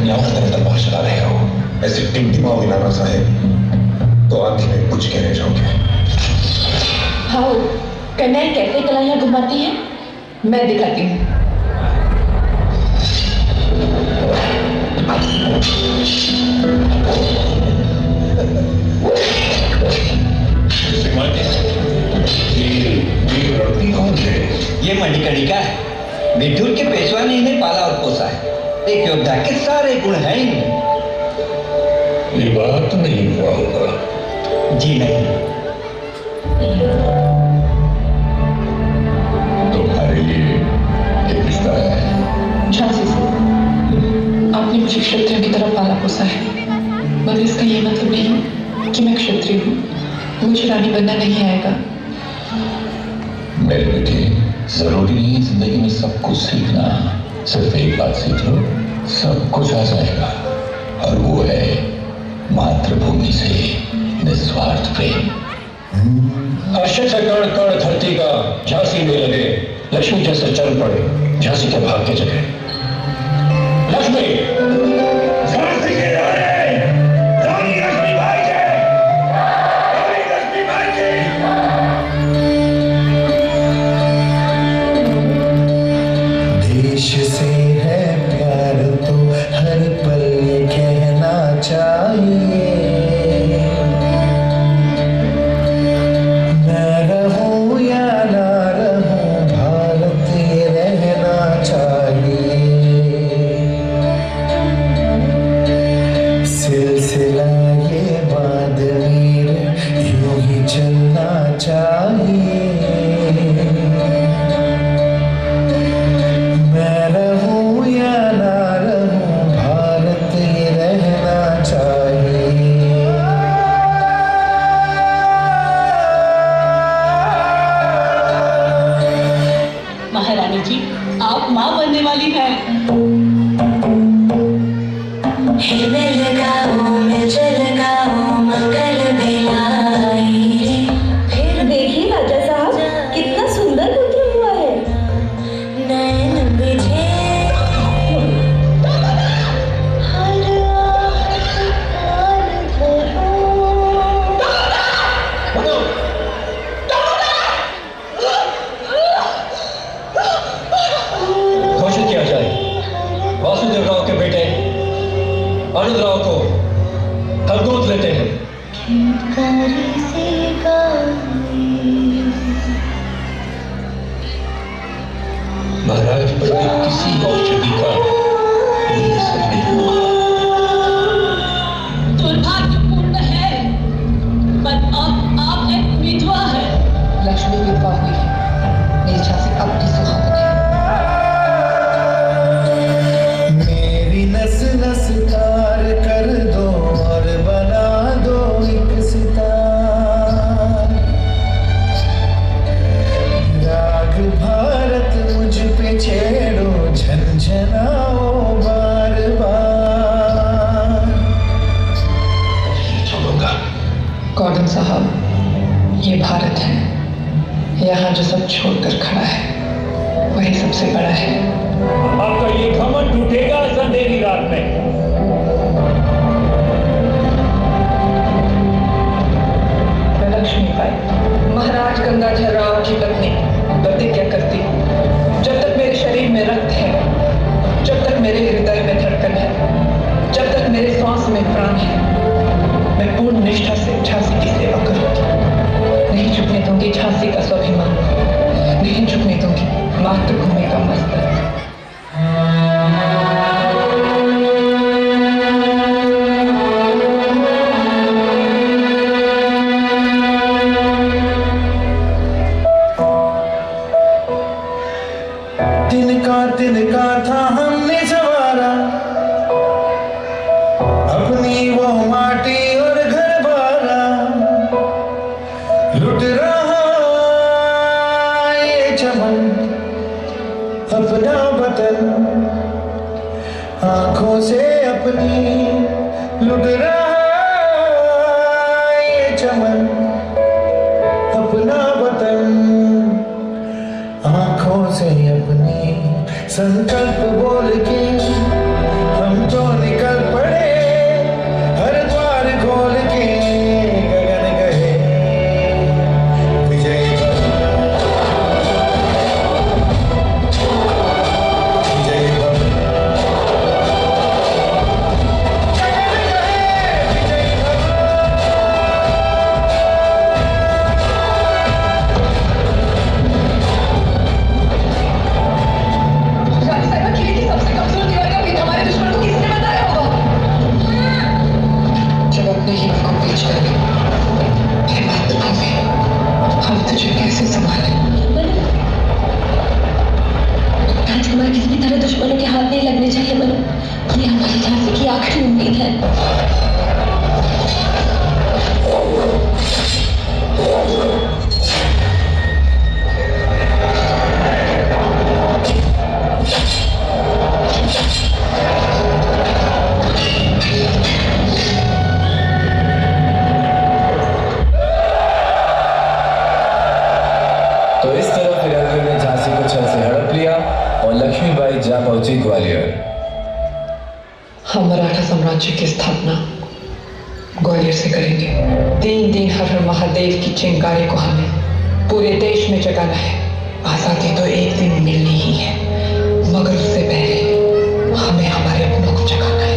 कन्याओं की तरफ तलवार चला रहे हो। ऐसे टिमटिमाओगे नाना साहेब तो आंधी में कुछ के रह जाओगे। हाँ, कन्याएं कैसे कलाइयां घुमाती हैं मैं दिखाती हूँ। ये मणिकर्णिका है। विदुर के पेशवा ने इन्हें पाला और पोसा है। एक योद्धा के सारे गुण हैं इनमें। ये बात नहीं हुआ होगा। जी नहीं। तुम्हारे लिए एक रिश्ता है। झांसी से आपने मुझे क्षत्रिय की तरह पाला पोसा है, मगर इसका ये मतलब नहीं कि मैं क्षत्रिय हूँ। मुझे रानी बनना नहीं आएगा। मेरे बेटे, जरूरी नहीं जिंदगी में सब कुछ सीखना। सिर्फ एक बात सीख लो, सब कुछ आ जाएगा। और वो है मातृभूमि से निस्वार्थ प्रेम। आश्चर्य से कण कण धरती का झांसी में लगे, लक्ष्मी जैसे चल पड़े झांसी के भाग के जगह। लक्ष्मी झांसी के रानी, रानी लक्ष्मी बाई के, रानी लक्ष्मी बाई के। देश से है प्यार तो हर पल कहना चाहिए। मैं रहूं या ना रहूं, भारत ही रहना चाहिए। सिलसिला ये बात मीर यूं ही चलना चाहिए। मैं रहूं या ना रहूं, भारत ही रहना चाहिए। महारानी जी, आप माँ बनने वाली हैं। हृदय लगाओ मैं जल लगाओ मंगल बेलाई। फिर देखिए राजा साहब, कितना सुंदर पुत्र हुआ है। नैन बिझे हर आन धरो। घोषित किया जाए, वासुदेव राव के बेटे आनंद राव को हम गोद लेते हैं। कारी से महाराज, पंडित किसी औषधि का उल्लेख नहीं हुआ। दुर्भाग्यपूर्ण है, पर अब आप एक विधवा है। लक्ष्मी विधवा हुई है, मेरी झांसी अब भी सुहागन है। मेरी नस नस तार कर दो और बना दो एक सितार। राग भारत मुझ पे छेड़ो, झनझनाओ बार बार। छोड़ूंगा। गॉर्डन साहब, ये भारत है। यहाँ जो सब छोड़कर खड़ा है वही सबसे बड़ा है। आपका ये घमंड टूटेगा इस अंधेरी रात में। मैं लक्ष्मी बाई, महाराज गंगाधर राव की पत्नी, प्रतिज्ञा करती हूँ, जब तक मेरे शरीर में रक्त है, जब तक मेरे हृदय में धड़कन है, जब तक मेरे श्वास में प्राण है, मैं पूर्ण निष्ठा से झांसी की सेवा करूंगी। नहीं झुकने दूंगी झांसी का स्वाभिमान, नहीं झुकने दूंगी मातृभूमि का मस्तक। तिनका था हमने सवारा, अपनी वो माटी और घर बारा। लुट रहा ये चमन अपना वतन, आंखों से अपनी लुट रहा ये चमन अपना वतन। आंखों से अपनी संकल्प बोल के हम तो निकल ये हमारी झांसी की आखिरी उम्मीद है। तो इस तरह फिरंगी ने झांसी को छल से हड़प लिया और लक्ष्मीबाई जा पहुंची ग्वालियर। हम मराठा साम्राज्य की स्थापना ग्वालियर से करेंगे। 3 दिन हर हर महादेव की चिंगारी को हमें पूरे देश में जगाना है। आजादी तो एक दिन मिलनी ही है, मगर उससे पहले हमें हमारे अपनों को जगाना है।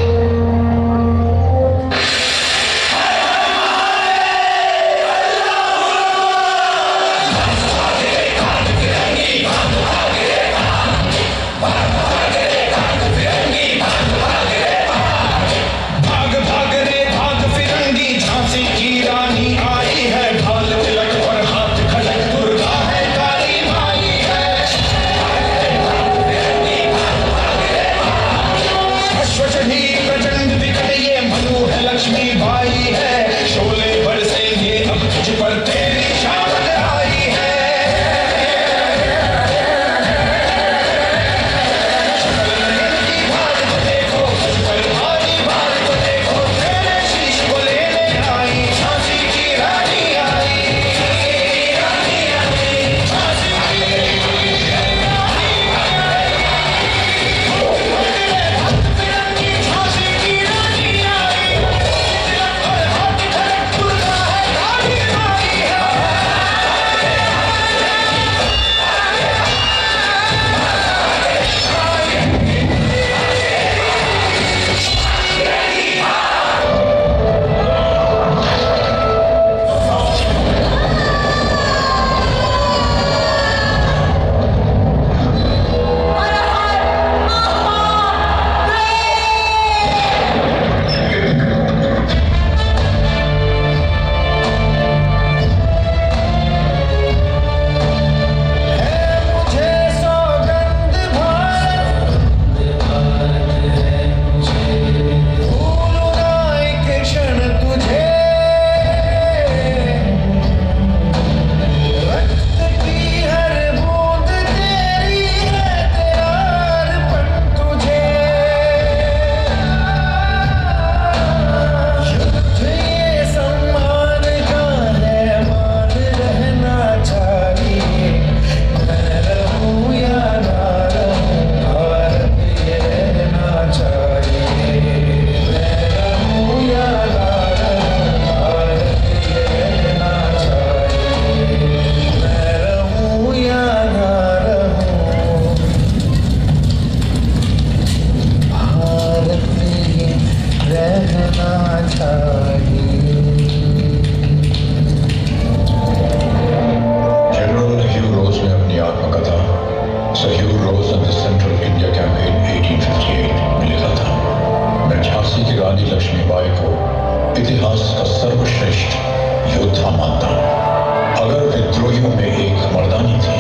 लक्ष्मीबाई को इतिहास का सर्वश्रेष्ठ योद्धा मानता हूं। अगर विद्रोहियों में एक मर्दानी थी